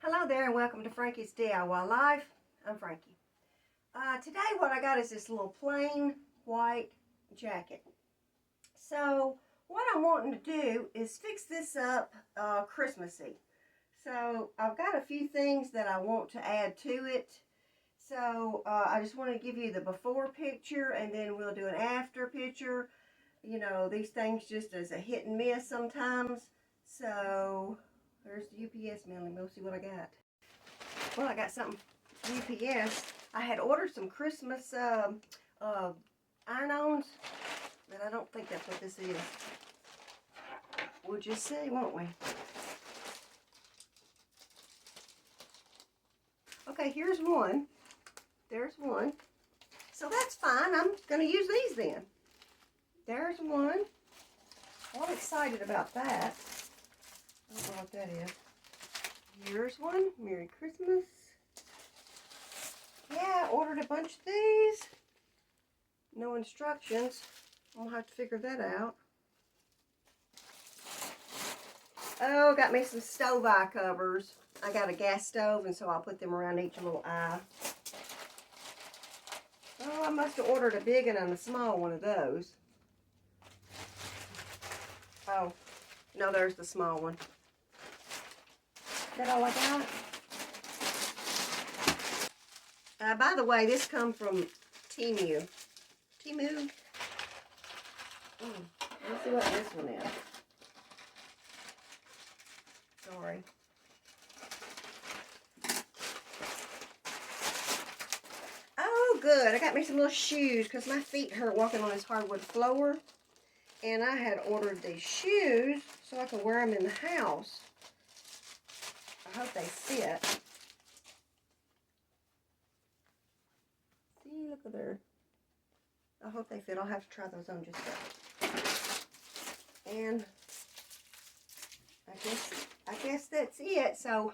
Hello there and welcome to Frankie's DIY Life. I'm Frankie. Today what I got is this little plain white jacket. So what I'm wanting to do is fix this up Christmassy. So I've got a few things that I want to add to it. So I just want to give you the before picture and then we'll do an after picture. You know, these things just as a hit and miss sometimes. So there's the UPS mailing. We'll see what I got. Well, I got something UPS. I had ordered some Christmas iron-ons, but I don't think that's what this is. We'll just see, won't we? Okay, here's one. There's one. So that's fine. I'm going to use these then. There's one. Well, I'm excited about that. I don't know what that is. Here's one. Merry Christmas. Yeah, I ordered a bunch of these. No instructions. I'll have to figure that out. Oh, got me some stove eye covers. I got a gas stove, and so I'll put them around each little eye. Oh, I must have ordered a big one and a small one of those. Oh, no, there's the small one. Is that all I got? By the way, this comes from Temu. Temu? Let's see what this one is. Sorry. Oh, good. I got me some little shoes because my feet hurt walking on this hardwood floor. And I had ordered these shoes so I can wear them in the house. I hope they fit. See, look at there. I hope they fit. I'll have to try those on just a second. And I guess that's it. So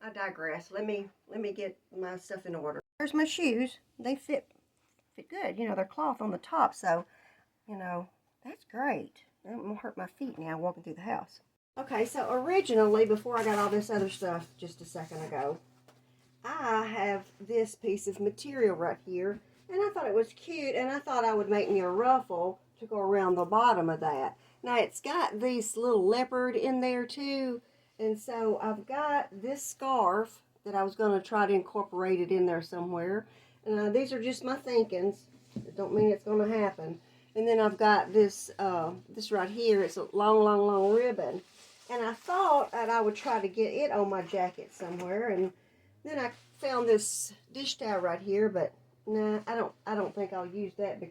I digress. Let me get my stuff in order. There's my shoes. They fit good. You know, they're cloth on the top, so you know, that's great. It won't hurt my feet now walking through the house. Okay, so originally, before I got all this other stuff just a second ago, I have this piece of material right here, and I thought it was cute, and I thought I would make me a ruffle to go around the bottom of that. Now, it's got these little leopard in there, too, and so I've got this scarf that I was going to try to incorporate it in there somewhere. And these are just my thinkings. It don't mean it's going to happen. And then I've got this, this right here. It's a long ribbon. And I thought that I would try to get it on my jacket somewhere. And then I found this dish towel right here, but nah, I don't think I'll use that.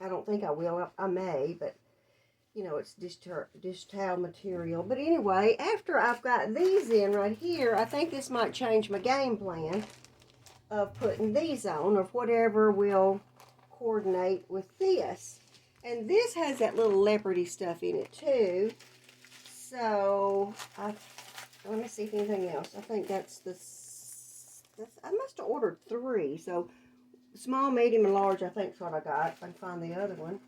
I don't think I will. I may, but you know, it's dish towel material. But anyway, after I've got these in right here, I think this might change my game plan of putting these on, or whatever will coordinate with this. And this has that little leopardy stuff in it too. So let me see if anything else. I think that's I must have ordered 3. So small, medium, and large, I think is what I got. If I can find the other one.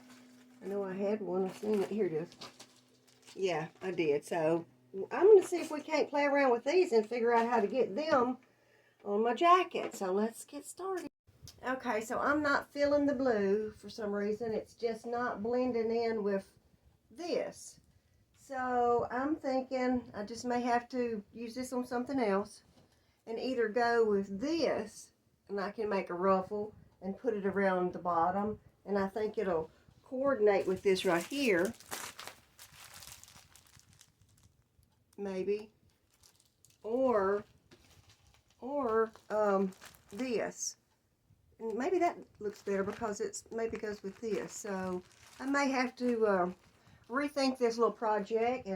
I know I had one. I've seen it. Here it is. Yeah, I did. So I'm going to see if we can't play around with these and figure out how to get them on my jacket. So let's get started. Okay, so I'm not feeling the blue for some reason. It's just not blending in with this. So I'm thinking I just may have to use this on something else and either go with this, and I can make a ruffle and put it around the bottom, and I think it'll coordinate with this right here, maybe, or this. And maybe that looks better because it's maybe goes with this. So I may have to rethink this little project,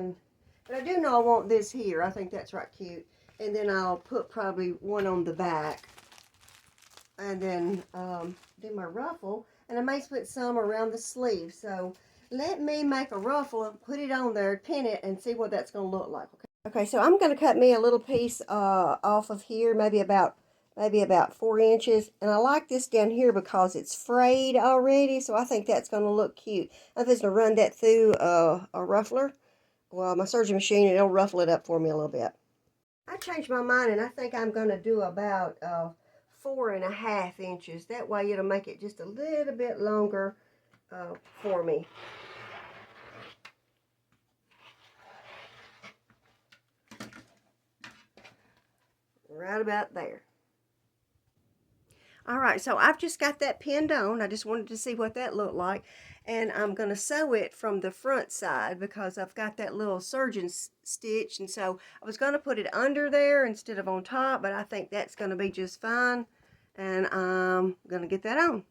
but I do know I want this here. I think that's right cute. And then I'll put probably one on the back, and then do my ruffle, and I may put some around the sleeve. So let me make a ruffle and put it on there, pin it, and see what that's going to look like. Okay, so I'm going to cut me a little piece off of here, maybe about 4 inches. And I like this down here because it's frayed already, so I think that's going to look cute. I'm just going to run that through a ruffler. Well, my serging machine, it'll ruffle it up for me a little bit. I changed my mind, and I think I'm going to do about 4.5 inches. That way it'll make it just a little bit longer for me. Right about there. All right, so I've just got that pinned on. I just wanted to see what that looked like. And I'm going to sew it from the front side because I've got that little surgeon stitch. And so I was going to put it under there instead of on top, but I think that's going to be just fine. And I'm going to get that on.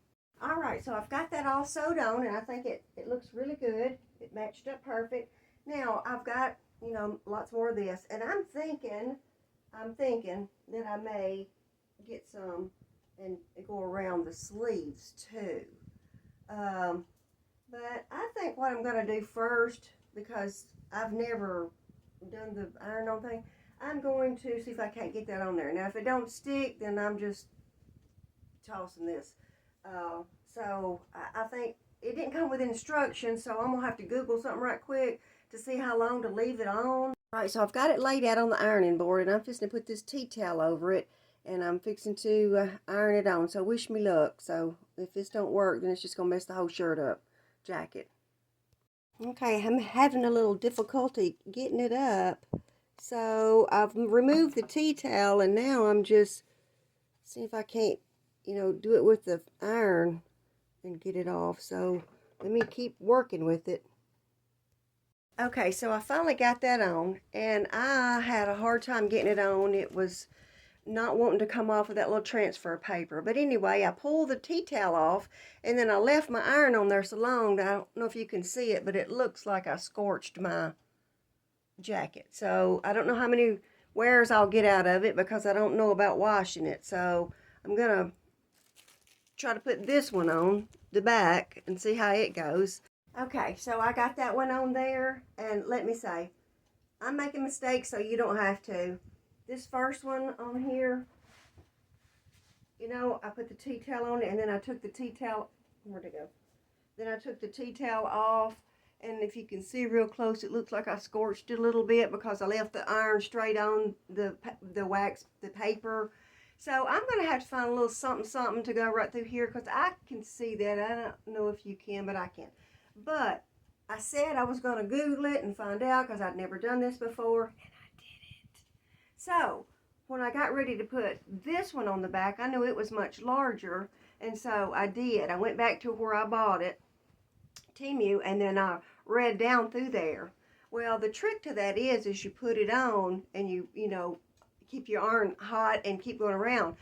All right, so I've got that all sewed on, and I think it looks really good. It matched up perfect. Now, I've got, lots more of this. And I'm thinking that I may get some and go around the sleeves too. But I think what I'm going to do first, because I've never done the iron-on thing, I'm going to see if I can't get that on there. Now, if it don't stick, then I'm just tossing this. So I think it didn't come with instructions, so I'm going to have to Google something right quick to see how long to leave it on. All right, so I've got it laid out on the ironing board, and I'm just going to put this tea towel over it, and I'm fixing to iron it on. So wish me luck. So if this don't work, then it's just going to mess the whole shirt up, jacket. Okay, I'm having a little difficulty getting it up. So I've removed the tea towel, and now I'm just seeing if I can't, do it with the iron and get it off. So let me keep working with it. Okay, so I finally got that on, and I had a hard time getting it on. It was not wanting to come off of that little transfer paper. But anyway, I pulled the tea towel off, and then I left my iron on there so long that I don't know if you can see it, but it looks like I scorched my jacket. So I don't know how many wears I'll get out of it because I don't know about washing it. So I'm going to try to put this one on the back and see how it goes. Okay, so I got that one on there, and let me say, I'm making mistakes so you don't have to. This first one on here, I put the tea towel on it, and then I took the tea towel, where'd it go? Then I took the tea towel off, and if you can see real close, it looks like I scorched it a little bit because I left the iron straight on the wax, the paper. So I'm going to have to find a little something to go right through here because I can see that. I don't know if you can, but I can. But I said I was going to Google it and find out because I'd never done this before, and I did it. So when I got ready to put this one on the back, I knew it was much larger, and so I did. I went back to where I bought it, Temu, and then I read down through there. Well, the trick to that is you put it on and you keep your iron hot and keep going around.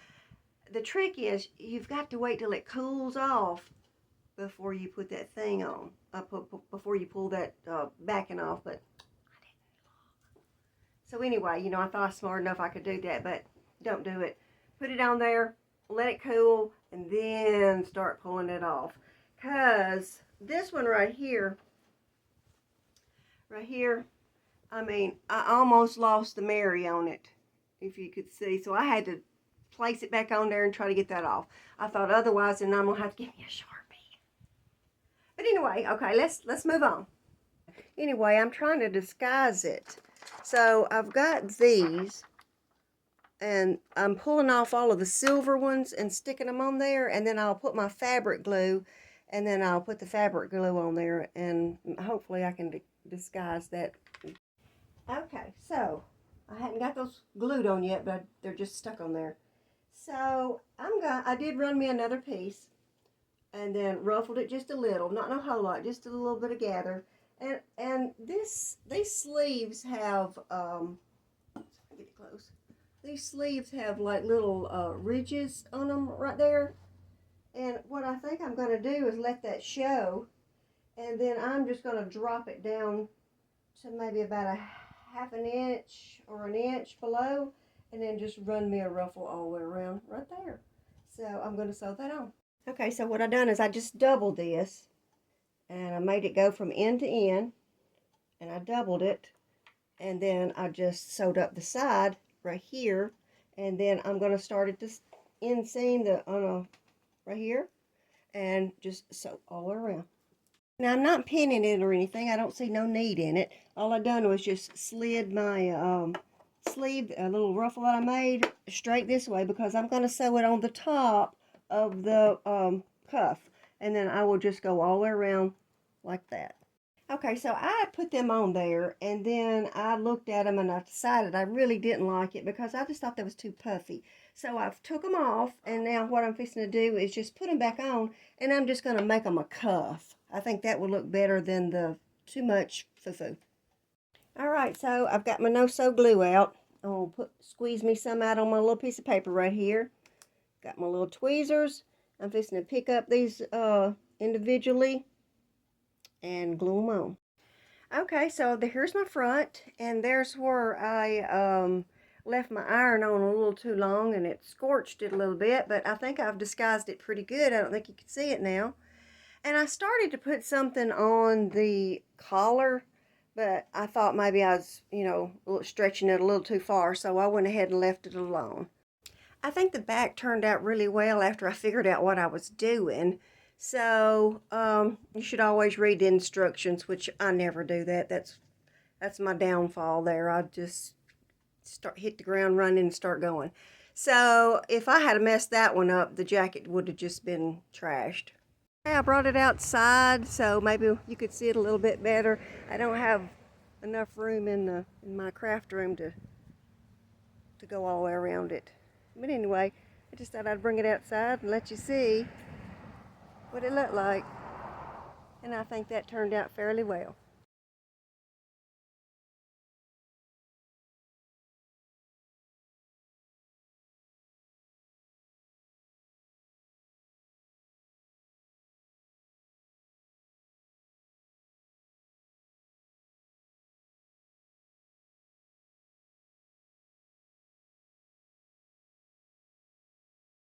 The trick is you've got to wait till it cools off before you put that thing on, before you pull that backing off, but I didn't look. So anyway, I thought I was smart enough I could do that, but don't do it. Put it on there, let it cool, and then start pulling it off. Because this one right here, I mean, I almost lost the Mary on it, if you could see. So I had to place it back on there and try to get that off. I thought otherwise, then I'm going to have to give me a Sharpie. But anyway, okay, let's move on. Anyway, I'm trying to disguise it. So I've got these, and I'm pulling off all of the silver ones and sticking them on there, and then I'll put my fabric glue, and then I'll put the fabric glue on there, and hopefully I can disguise that. Okay, so I hadn't got those glued on yet, but they're just stuck on there. So I did run me another piece, and then ruffled it just a little, not a whole lot, just a little bit of gather. And these sleeves have get it close. These sleeves have like little ridges on them right there. And what I think I'm going to do is let that show, and then I'm just going to drop it down to maybe about a half an inch or an inch below, and then just run me a ruffle all the way around right there. So I'm going to sew that on. Okay, so what I done is I just doubled this, and I made it go from end to end, and I doubled it, and then I just sewed up the side right here, and then I'm going to start at this inseam right here, and just sew all the way around. Now I'm not pinning it or anything. I don't see no need in it. All I done was just slid my sleeve, a little ruffle that I made, straight this way because I'm going to sew it on the top of the cuff. And then I will just go all the way around like that. Okay, so I put them on there, and then I looked at them and I decided I really didn't like it because I just thought that was too puffy. So I've took them off, and now what I'm fixing to do is just put them back on, and I'm just going to make them a cuff. I think that would look better than the too much foo-foo. All right, so I've got my no-sew glue out. I'm going to squeeze me some out on my little piece of paper right here. Got my little tweezers. I'm fixing to pick up these individually and glue them on. Okay, so here's my front, and there's where I left my iron on a little too long, and it scorched it a little bit, but I think I've disguised it pretty good. I don't think you can see it now. And I started to put something on the collar, but I thought maybe I was, stretching it a little too far, so I went ahead and left it alone. I think the back turned out really well after I figured out what I was doing. So you should always read the instructions, which I never do that. That's my downfall there. I just hit the ground running and start going. So if I had messed that one up, the jacket would have just been trashed. I brought it outside so maybe you could see it a little bit better. I don't have enough room in my craft room to go all the way around it. But anyway, I just thought I'd bring it outside and let you see what it looked like. And I think that turned out fairly well.